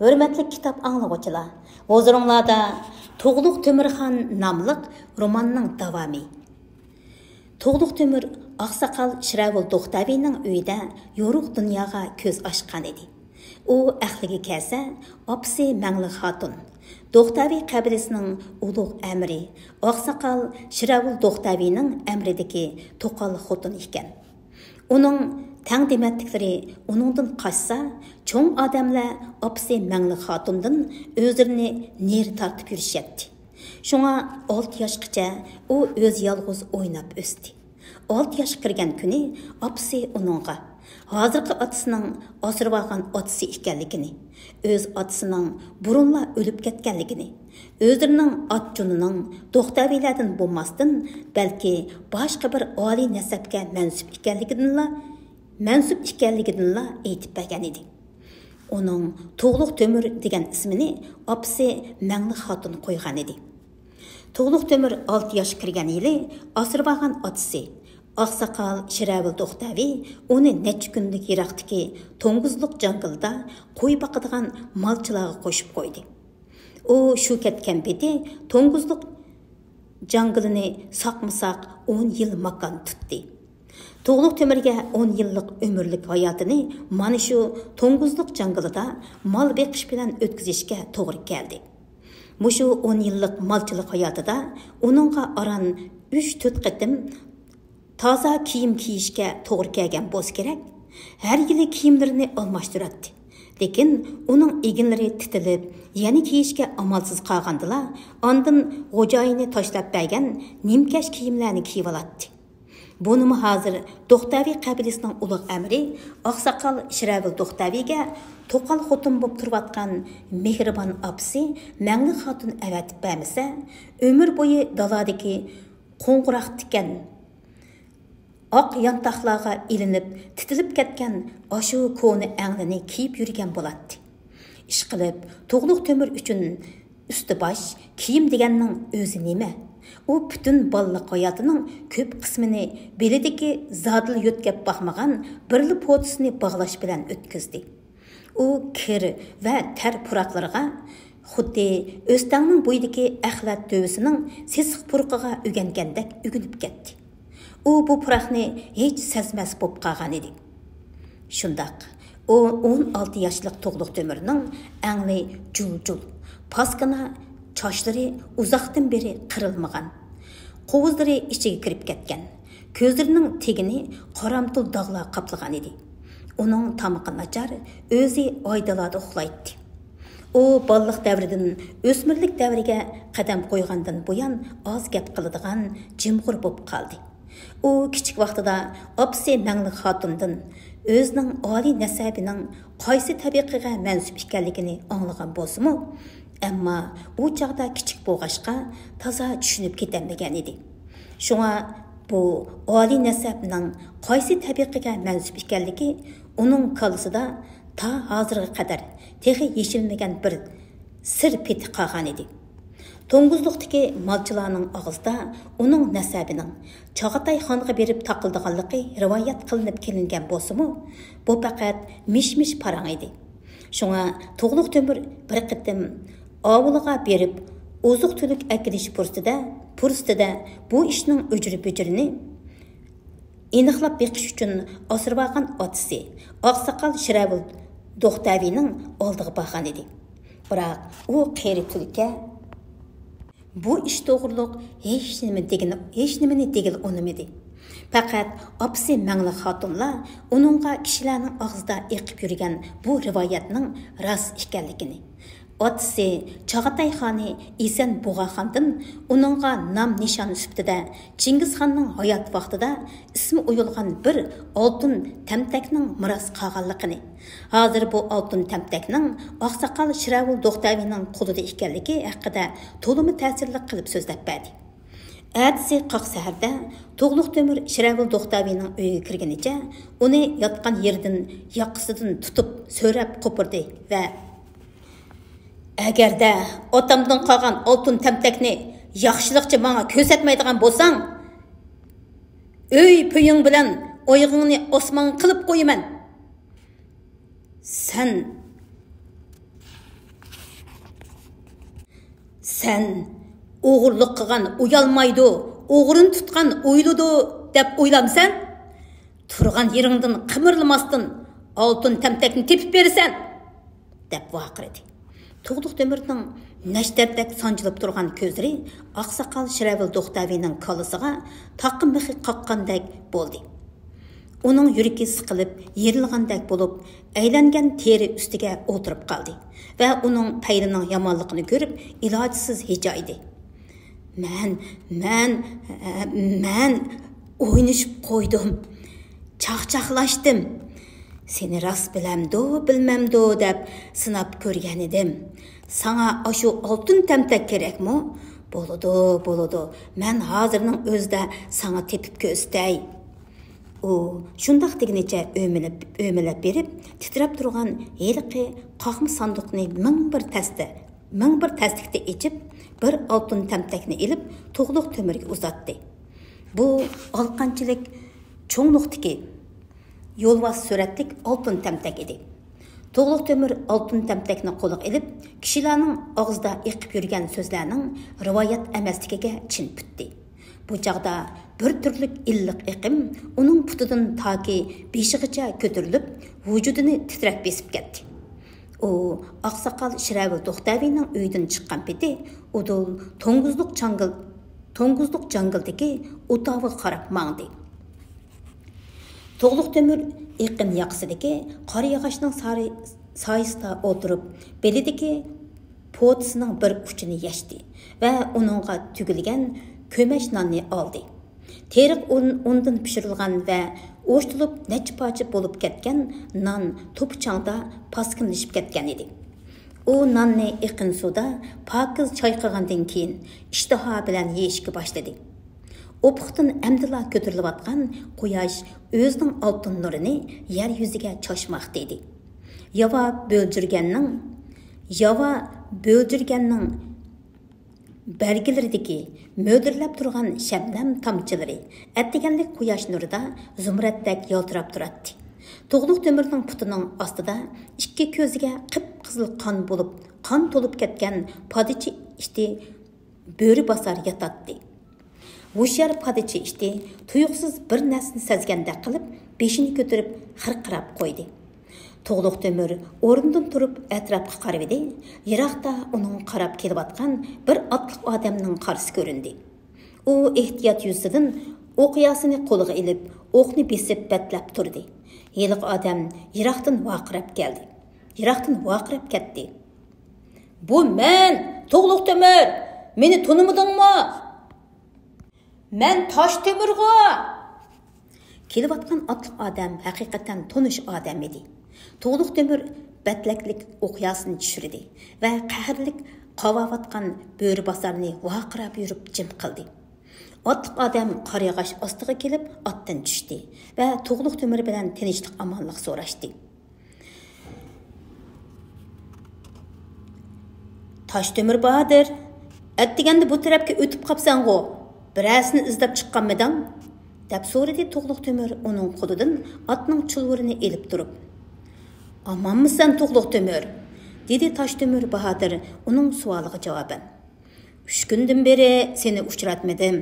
Hürmetli kitap anlıqçılar, huzurunlarda Toğluq Tömürxan namlıq romanның davamı. Toğluq Tömür Ақсақал Шыравыл Тоқтавиның үйді yoruq dunyoga ko'z ochgan edi. U aqliga kelsa, opsi Мәңлі Xatun, To'xtavi qabilasining ulug' amiri, Ақсақал Шыравыл Тоқтавиning amridagi to'qal xotin ekan. Uning tang dematliklari uningdan qochsa, cho'ng odamlar opsi Мәңлі Xatundan o'zlarini ner tortib yurishyapti. Şuna 6 yaşqacha u o'z yolg'iz o'ynab o'sdi. 6 yoshga kirgan kuni opsi uningga hozirgi otasining asrab olgan otasi ekanligini, o'z otasining burunla o'lib ketganligini, o'zlarining otjunining To'xtavilardan bo'lmasdan, balki boshqa bir oliy nasabga mansub ekanligidanla aytib bergan edi. Uning To'g'luq Tömür degan ismini opsi Мәңлі Xatun qo'ygan edi. To'g'luq Tömür 6 yoshga kirgan yili asrab olgan otasi Ақсақал Шыравыл Тоқтави uni necha kunlik yiroqdagi to'ng'izliq jangilda qo'y boqadigan malchilarga qo'shib qo'ydi. U shu ketgan beti to'ng'izliq jangilini saqmasak 10 yil makon tutdi. To'g'luq Tömürga 10 yillik umrlik hayotini mana shu to'ng'izliq jangilida mol beqish bilan o'tkazishga to'g'ri keldi. Mushu 10 yillik malchilik hayotida uningga aran 3-4 qatim toza kiyim kiyishga to'g'ri kelgan bo'lsa kerak. Har yili kiyimlarini almashtiradi. Lekin uning eginlari titilib, yana kiyishga amalsiz qolgandilar, ondan xo'jayini tashlab bergan nimkash kiyimlarni kiyib oladi. Bunimi hozir To'xtavi qabilasining ulug' amiri Ақсақал Шыравыл Тоқтавиga to'qal xotin bo'lib turayotgan mehribon opsi Мәңлі Xatun avatib bermasa, umr bo'yi dalodagi qo'ng'iroq tikan oq yantoqlarga ilinib, titilib ketgan ashu ko'ni anglini kiyib yurgan bo'ladi. Ish qilib, To'g'luq Tömür uchun usti bosh kiyim deganning o'zi nima? U butun balliq hayotining ko'p qismini belidagi zodil yo'tkab boqmagan birli po'tisini bog'lash bilan o'tkazdi. U kir va tar puroqlarga xuddi o'stangning bo'yidagi axlat dövisining sesiq purqiga o'gangandek o'ginib ketdi. U bu puroqni hech sezmas bo'lib qolgan edi. Shundoq, u 16 yoshlik To'g'luq Tömürning angli jul-jul, paskana Çaşları uzaqdan beri qırılmagan, qovuzları içiga kirib ketgan, ko'zlarining tegini qoramtul dog'lar qaplagan edi. Uning tamaqi nachar, o'zi oydalarda uxlaydi. U balliq davridan o'smirlik davriga qadam qo'ygandan buyon oz gap qiladigan jimg'ur bo'lib qoldi. U kichik vaqtida opsi Мәңлі Xatundan o'zining oliy nasabining qaysi tabiqiga mansub ekanligini anglagan bo'lsa-mu, ammo u chaqda kichik bo'lg'ashqa toza tushunib ketolmagan edi. Shunga bu oliy nasabning qaysi tabiqiga mansub ekanligi uning kallasida ta hozirga qadar texi yeshilmagan bir sir peti qolgan edi. To'ng'izliqdagi malchilarning og'zida uning nasabining Chag'atay xonga berib taqildiganligi rivoyat qilinib kelingan bo'lsa-mu, bu faqat mish-mish parang edi. Shunga To'g'luq Tömür bir qitim ovuliga berib oziq tulik akilish fursatida bu ishning o'jri-bo'jirini aniqlab beqish uchun asrab olgan otasi Ақсақал Шыравыл Тоқтавиning oldiga borgan edi. Biroq u qeri tulka bu ish to'g'riliq hech nimani degil unimidi. Faqat opsi Мәңлі Xatunlar uningga kishilarning og'zida eqib yurgan bu rivoyatning rost ekanligini, otasi Chag'atay xoni Esen Bug'axondan uningga nom nishon sifatida Chingizxonning hayot vaqtida ismi uyulgan bir oltin tamtakning miros qolganligini, hozir bu oltin tamtakning Ақсақал Шыравыл Тоқтавиning qo'lida ekanligi haqida to'limi ta'sirli qilib so'zlab berdi. Әдісі қақ сәһәрдә To'g'luq Tömür Шыравыл Тоқтавиning uyiga kirganicha uni yotgan yerdan yoqasidan tutib so'rab qo'pirdi va agarda otamdan qolgan oltin tamtakni yaxshilikcha menga ko'rsatmaydigan bo'lsang, uy puying bilan oyog'ingni osmon qilib qo'yaman. Sen Sen o'g'irlik qilgan uyalmaydi, o'g'rin tutgan o'yladi deb o'ylamsan, turgan yeringdan qimirlamasdan oltin tamtakni tepib bersan deb vaqirdi. To'g'liq Temirning nashtardek sanjilib turgan ko'zlari oqsoqol Shiravil To'xtavining kolisiga taqim mixi qaqqandek bo'ldi. Uning yuragi siqilib, yerilgandek bo'lib, aylangan teri ustiga o'tirib qoldi va uning payrining yomonligini ko'rib, ilojsiz hijoydi. Men o'ynashib qo'ydim. Chaqchaqlashdim. Seni rost bilamdo, bilmamdo deb sinab ko'rgan edim. Sana ashu oltin tamtak kerakmi? Bo'ladi. Men hozirning o'zida sana tepib ko'stay. U shundoq deginicha o'milab berib, titrab turgan yeliqi qoqma sanduqni ming bir tasdikda ichib, bir oltin tamtakni ilib, To'g'liq Temirga uzatdi. Bu olqanchilik cho'ngluqdagi yo'lvoz suratlik oltin tamtak edi. To'g'liq Temir oltin tamtakni qo'liga ilib, kishilarning og'zida eqib yurgan so'zlarning rivoyat emasligiga chin putdi. Bu chaqda bir turlik illiq iqim uning putidan toki beshigacha ko'tarilib, vujudini titrab besib ketdi. U oqsoqol Shiravil To'xtavining uyidan chiqqan peti, udul to'ng'izliq jangildagi o'tovi qarab mangdi. To'g'liq Temir iqin yaqsidagi qora yog'ochning soyisida o'tirib, belidagi potisining bir uchini yashdi va uningga tugilgan ko'mash nonni oldi. Teriq undan pishirilgan va o'shtilib necha parcha bo'lib ketgan non to'pchangda paskinlashib ketgan edi. U nonni iqin suvda pokiz chayqagandan keyin ishtaha bilan yeyishga boshladi. Opuqdan əmdila ko'tarilayotgan quyosh o'zining oltin nurini yer yuziga choshmoqda edi. Yava bo'ljirganning belgilaridagi mo'dirlab turgan shabnam tomchilari atdiganlik quyosh nurida zumratdek yaltirab turadi. To'g'liq Temirning putining ostida ikki ko'ziga qip-qizil qon to'lib ketgan podichi ishti bo'ri bosar yotadi. Vushar padichi ishti tuyuqsiz bir narsani sezgandek qilib, beshini ko'tarib xirqirab qo'ydi. To'g'liq Temir o'rnidan turib atrofga qarab edi. Yiroqda uning qarab kelayotgan bir otliq odamning qarshisi ko'rindi. U ehtiyot yuzidan o'qiyasini qo'liga ilib, o'qni besib batlab turdi. Yeliq odam yiroqdan vaqirab ketdi. Bu men, To'g'liq Temir, meni tanimidingmi? Men Tosh Temirga. Kelayotgan otliq odam haqiqatan tonish odam edi. To'g'liq Temir batlaklik o'qiyasini tushirdi va qahrlik qovayotgan bo'ri bosarni vaqirab yurib jim qildi. Otliq odam qariyag'ash ostiga kelib otdan tushdi va To'g'liq Temir bilan tinchlik omonlik so'rashdi. Tosh Temir Bahadur, atdiganda bu tarafga o'tib qopsan-ku. Birasini izlab chiqqanmiding? Deb so'radi To'g'liq Temir uning qo'lidan otning chulvurini elib turib. Amanmisan To'g'liq Temir? Dedi Tosh Temir Bahadur uning savoliga javoban. 3 kundan beri seni uchratmadim.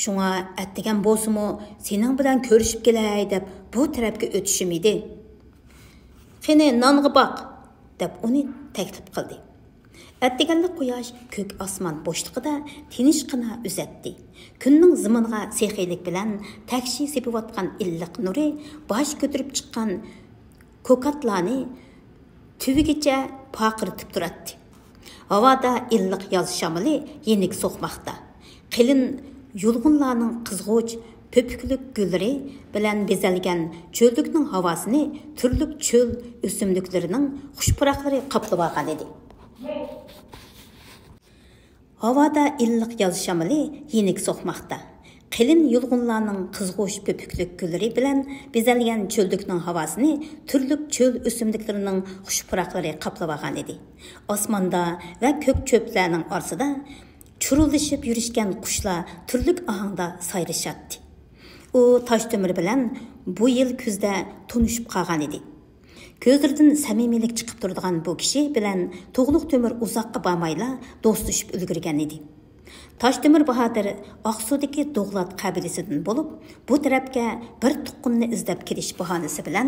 Shunga atdigan bo'lsa-mu, sening bilan ko'rishib kelay deb bu tarafga o'tishim edi. Qani nonga boq deb uni taklif qildi. Atdiganlik quyosh ko'k osmon bo'shlig'ida tinchgina uzatdi. Kunning ziminga sexiylik bilan takshi sepayotgan illiq nuri bosh ko'tarib chiqqan ko'katlarni tuvigacha poqiritib turadi. Havoda illiq yoz shamoli yenik so'qmoqda. Qilin yulg'unlarning qizg'uch pöpüklük gülleri bilen bezalgan çöldüknün havasını türlük çöl ösümlüklerinin xuşpıraqları qaplab algan edi. Havada illiq yoz shamoli yenik so'qmoqda. Qilin yulg'unlarning qizg'ush pöpüklük gülleri bilen bezalgan çöldüknün havasını türlük çöl ösümlüklerinin xuşpıraqları qaplab algan edi. Osmonda ve kök çöplerinin orasida çuruluşup yürüşken kuşlar türlük ahanda sayrışatdı. O Tosh Temir bilen bu yıl küzde tunuşup qalgan edi. Көзлерден samimiylik chiqib turadigan bu kishi bilan To'g'liq Temur uzoqqa bormayla do'stlashib ulgurgan edi. Toshtemir Bahodir Oqsudagi Do'g'lat qabilasidan bo'lib, bu tarafga bir tuqqunni izlab kelish bahonasi bilan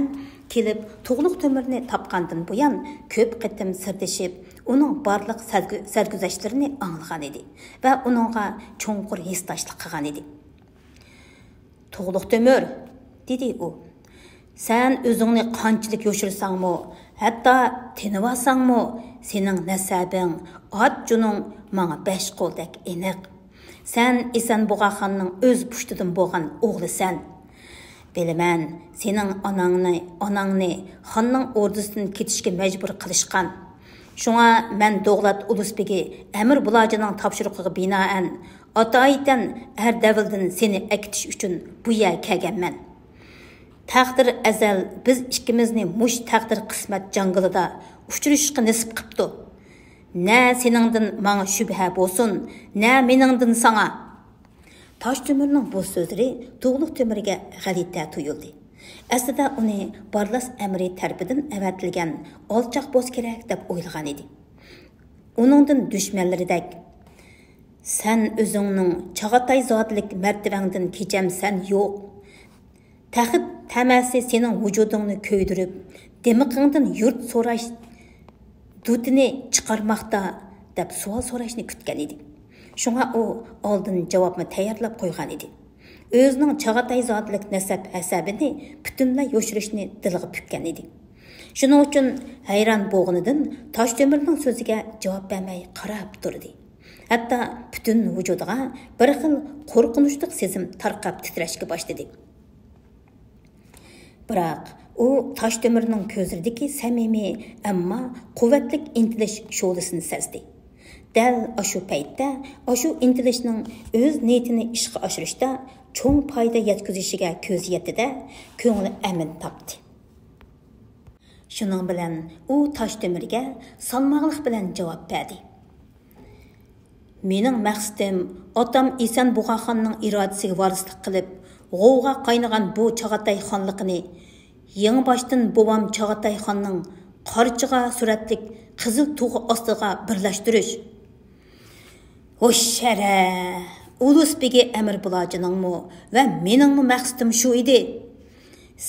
kelib To'g'liq Temirni topgandan buyon ko'p qitim sirdashib, uning barliq sarguzashtlarini anglagan edi va uningga cho'nqur hissdoshlik qilgan edi. To'g'liq Temir, dedi u. Sen o'zingni qanchalik yo'shirsanmi, hatto tinib olsangmi, sening nasabing, ot-juning menga 5 qo'ldek aniq. Sen Esenboğa xonning o'z pushtidan bo'lgan o'g'lisan. Bilaman, sening onangni xonning ordusidan ketishga majbur qilishgan. Shunga men Do'g'lat Ulusbegi Amir Bulojining topshiriqiga binoan atoyitan har davildan seni akitish uchun bu yerga kelganman. Taqdir azal biz ikkimizni mush taqdir qismat jangilida uchrashishga nasib qilibdi. Na seningdan menga shubha bo'lsin, na meningdan sana. Toshtemirning bu so'zlari To'g'liq Temirga g'alita tuyuldi. Aslida uni Barlas amri tarafidan avatilgan olchoq bo'z kerak deb o'ylagan edi. Uningdan dushmanlaridek sen o'zingning Chag'atay zotlik martabangdan kechamsan yo'q. Taxit tamasi sening vujudingni ko'ydirib, demiqingdan yurt so'rash dutini chiqarmoqda deb savol so'rashni kutgan edi. Shunga u oldin javobni tayyorlab qo'ygan edi. O'zining Chag'atay zotlik nasab asabini butunlay yo'shirishni diliga pukkan edi. Shuning uchun hayron bo'lganidan Toshtemirning so'ziga javob bermay qarab turdi. Hatto butun vujudiga bir xil qo'rqinchli sezim tarqab titrashga boshladi. Biroq u Toshtemirning ko'zlaridagi samimiy, ammo quvvatli intilish sho'lisini sezdi. Dal ashu paytda ashu intilishning o'z niyatini ishga oshirishda cho'ng foyda yetkazishiga ko'z yetdi-da, ko'ngli amin topdi. Shuning bilan u Toshtemirga salmoqlik bilan javob berdi. Mening maqsadim otam Esenboğa xonning irodasiga varislik qilib, g'ovga qaynagan bu Chag'atay xonligini yangi boshdan bovam Chag'atay xonning qarchiga suratlik qizil tug'i ostiga birlashtirish. O'shara Ulusbegi Amir Bulojining va meningmi maqsadim shu edi.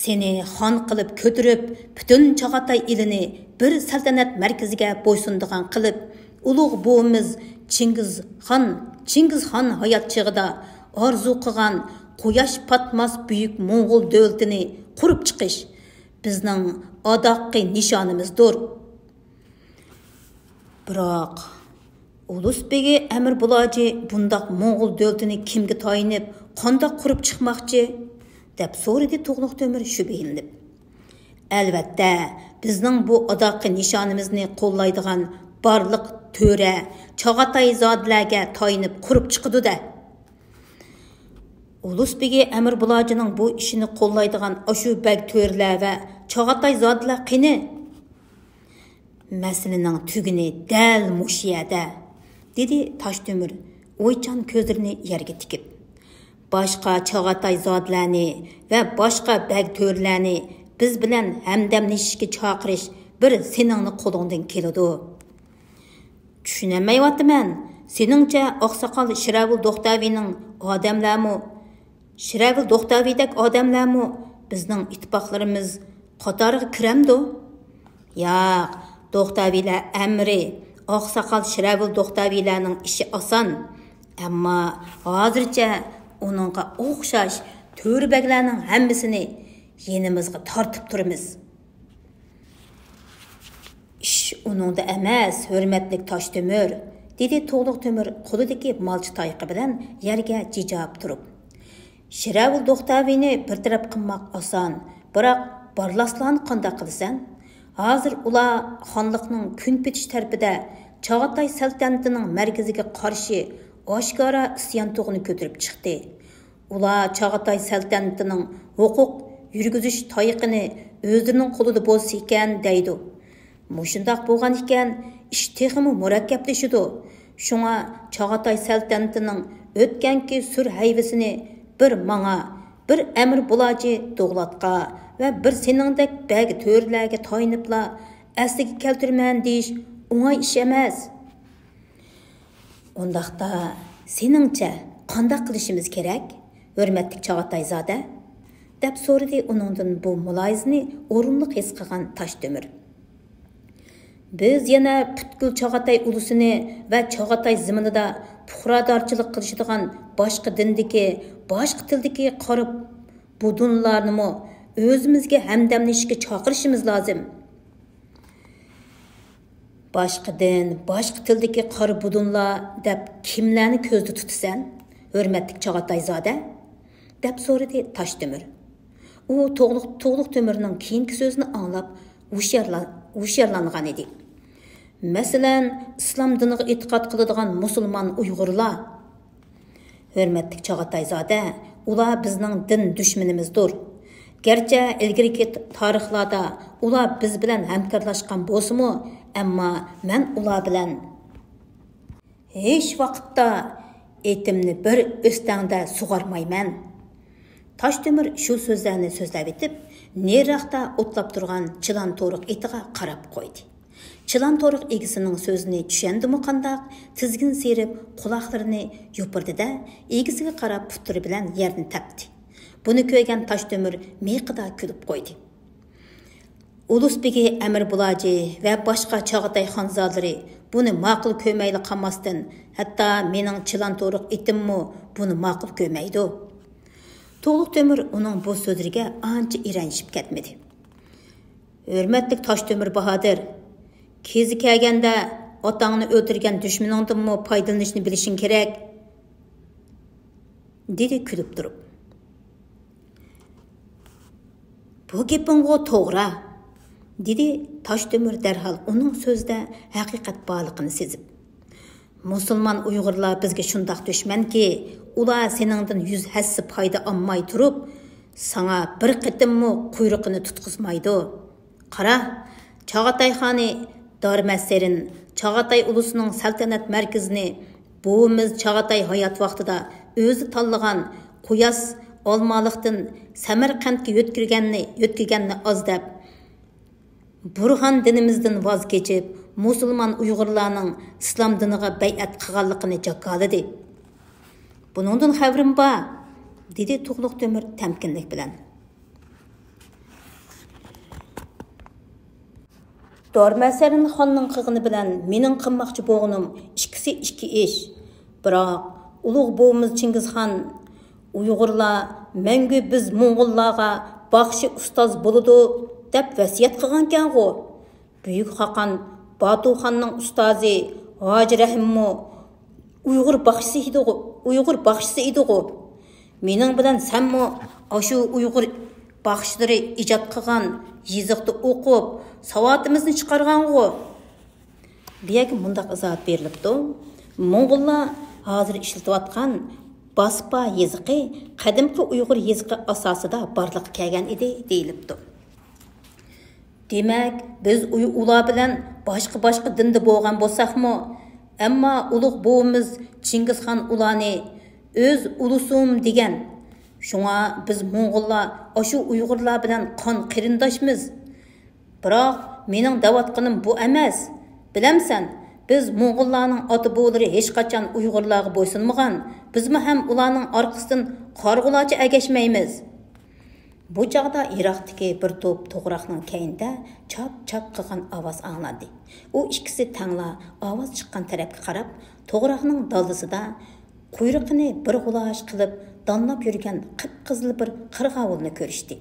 Seni xon qilib ko'tirib, butun Chag'atay elini bir saltanat markaziga bo'ysundigan qilib, ulug' buvimiz Chingizxon hayot chig'ida orzu qilgan quyosh patmas buyuk Mo'ng'ul davlatini qurib chiqish bizning odoqi nishonimizdir. Biroq Ulusbegi Amir Buloji bundoq Mo'ng'ul davlatini kimga tayinib, qandoq qurib chiqmoqchi deb so'radi To'g'liq Temur shubhalanib. Albatta, bizning bu odoqi nishonimizni qo'llaydigan barliq töre Chag'atay zodlarga tayinib qurib chiqdi-da. Ulusbegi Amir Bulojining bu ishini qo'llaydigan ashu bag to'rlar va Chag'atay zodlar qini? Masalaning tugini dal mushiyada, dedi Toshtemir o'ychan ko'zlarini yerga tikib. Boshqa Chag'atay zodlarni va boshqa bag to'rlarni biz bilan hamdamlashishga chaqirish bir seningni qo'lingdan keladi. Tushunmayapman. Seningcha oqsoqol Shiravul Do'xtavining odamlarmi, Shiravul Do'xtavidek odamlarmi bizning ittifoqlarimiz qatoriga kiramdi? Yo'q, Do'xtavilar amri, oqsoqol Shiravul Do'xtavilarning ishi oson, ammo hozircha uningga o'xshash to'rbaglarning hammasini yenimizga tortib turamiz. Ish uningda emas, hurmatli Toshtemir, dedi To'g'liq Temur qo'lidagi molchi tayoqi bilan yerga jijab turib. Shiravul Do'xtavini bir taraf qilmoq oson, biroq Barlaslarni qanday qilasan? Hozir ular xonliqning kun petish tarafida Chag'atay saltanatining markaziga qarshi oshkora isyon to'g'ini ko'tarib chiqdi. Ular Chag'atay saltanatining huquq yurgizish tayoqini o'zlarining qo'lida bo'lsa ekan deydi. Mushundaq bo'lgan ekan, ish texmi murakkablashidi. Shunga Chag'atay saltanatining o'tganki sur hayvasini bir manga, bir Amir Buloji Do'g'latga va bir seningdek bagi to'rlarga toyinibla asliga keltirman deyish o'ng'ay ish emas. Undaqda seningcha qanday qilishimiz kerak, hurmatli Chog'atayzoda? deb so'radi uningdan bu muloyizani o'rinli his qilgan Toshtemir. Biz yana Putkul Chog'atay ulusini va Chog'atay ziminida puhradorchilik qilishadigan boshqa dindagi, boshqa tildagi qora budunlarni o'zimizga hamdamlashishga chaqirishimiz lozim. Boshqa din, boshqa tildagi qora budunlar deb kimlarni ko'zda tutasan, hurmatli Chog'atayzoda? deb so'radi Toshtemir. U To'g'liq Temirning keyingi so'zini anglab hushyorlangan edi. Masalan, islom diniga e'tiqod qiladigan musulmon Uyg'urlar. Hurmatli Chog'atayzoda, ular bizning din dushmanimizdir. Gerçi ilgirki tarixlarda ular biz bilan hamkorlashgan bo'lsa-mu, ammo men ular bilan hech vaqtda etimni bir o'stangda sug'armayman. Toshtemir shu so'zlarni so'zlab etib, neriroqda o'tlab turgan Chilan To'riq itiga qarab qo'ydi. Chilan To'riq egisining so'zini tushundimi qandaq, tizgin serib quloqlarini yopirdi-da, egisiga qarab putturi bilan yerni tepdi. Buni ko'rgan Toshtemir miqida kulib qo'ydi. Ulusbegi Amir Bulaji va boshqa Chog'atay xonzodlari buni ma'qul ko'mayli qolmasdan, hatto mening Chilan To'riq itimmi buni ma'qul ko'maydi. To'g'liq Temir uning bu so'zlariga ancha iranishib ketmadi. Hurmatli Toshtemir Bahodir, kezi kelganda otangni o'ldirgan dushmaningdanmi foydalanishni bilishing kerak, dedi kulib turib. Bu gapingga to'g'ri, dedi Toshtemir darhol uning so'zida haqiqat borligini sezib. Musulmon Uyg'urlar bizga shundoq dushmanki, ular seningdan yuz hassi foyda olmay turib, sana bir qitimmi quyruqini tutqizmaydi. Qara, Chog'atay xoni Darmasserin, Chog'atay ulusining saltanat markazini buimiz Chog'atay hayot vaqtida o'zi tanlagan Quyas Olmaliqdan Samarqandga yo'tkirganni ozdab, Burxon dinimizdan voz kechib, musulmon Uyg'urlarning islom diniga bay'at qilganligini jakoladi. Buningdan xabarim bor, dedi To'g'liq Temir tamkinlik bilan. Darmasserin xonning qilg'ini bilan mening qilmoqchi bo'lganim ikki ish. Biroq ulug' bo'g'imiz Chingizxon Uyg'urlar mangu biz Mo'ng'ullarga baxshi ustoz bo'ladi deb vasiyat qilgan-ku. Buyuk Xoqon Batuxonning ustozi Hoji Rahimmo Uyg'ur baxshisi edi-ku. Mening bilan senmi shu Uyg'ur baxshlari ijod qilgan yiziqni o'qib, savodimizni chiqargan-ku. Bu yerga mundaq izoh berilibdi. Mo'ng'ullar hozir ishlatayotgan Baspa yeziqi qadimgi Uyg'ur yeziqi asosida barliq kelgan edi deyilibdi. Demak, biz ular bilan boshqa dinda bo'lgan bo'lsakmi, ammo ulug' bo'g'imiz Chingizxon ularni o'z ulusum degan. Shunga biz Mo'ng'ullar shu Uyg'urlar bilan qon qarindoshmiz. Biroq mening davatqinim bu emas. Bilamsan, biz Mo'ng'ullarning ota-bobolari hech qachon Uyg'urlarga bo'ysunmagan. Bizmi ham ularning orqasidan qarg'ularcha agashmaymiz. Bu chaqda Iroqdagi bir to'p to'g'roqning keyinda chop-chop qilgan ovoz anglandi. U ikkisi tangla ovoz chiqqan tarafga qarab, to'g'roqning daldisida quyruqini bir g'ulash qilib donlab yurgan qip-qizil bir qirg'ovulni ko'rishdi.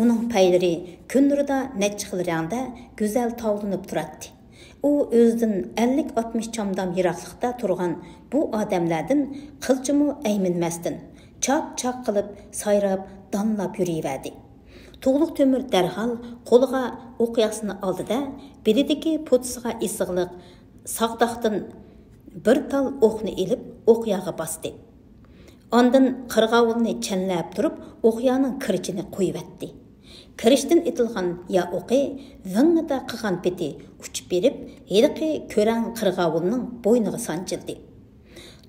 Uning paylari kun nurida necha xil rangda go'zal tovlanib turadi. U o'zidan 50-60 chomdam yiroqlikda turgan bu odamlardan qilchimi ayminmasdan chop-chop qilib sayrab donlab yuraverdi. To'g'liq Temir darhol qo'liga o'qyasini oldida belidagi po'tisiga isig'liq saqdaqdan bir tal o'qni ilib o'qyaga bosdi. Ondan qirg'ovulni chanlab turib o'qyaning kirichini qo'yibdi. Kirishdan etilgan ya o'qi vingida qilgan peti uchib berib, heliqi ko'rang qirg'ovulning bo'yniga sanchildi.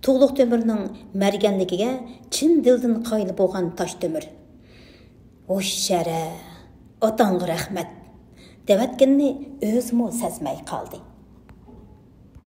To'g'liq Temirning marganligiga chin dildan qoyil bo'lgan Toshtemir. "O'shara, Atаңғы рәхмәт. Дәвәткенні өзімі сәзмәй қалды.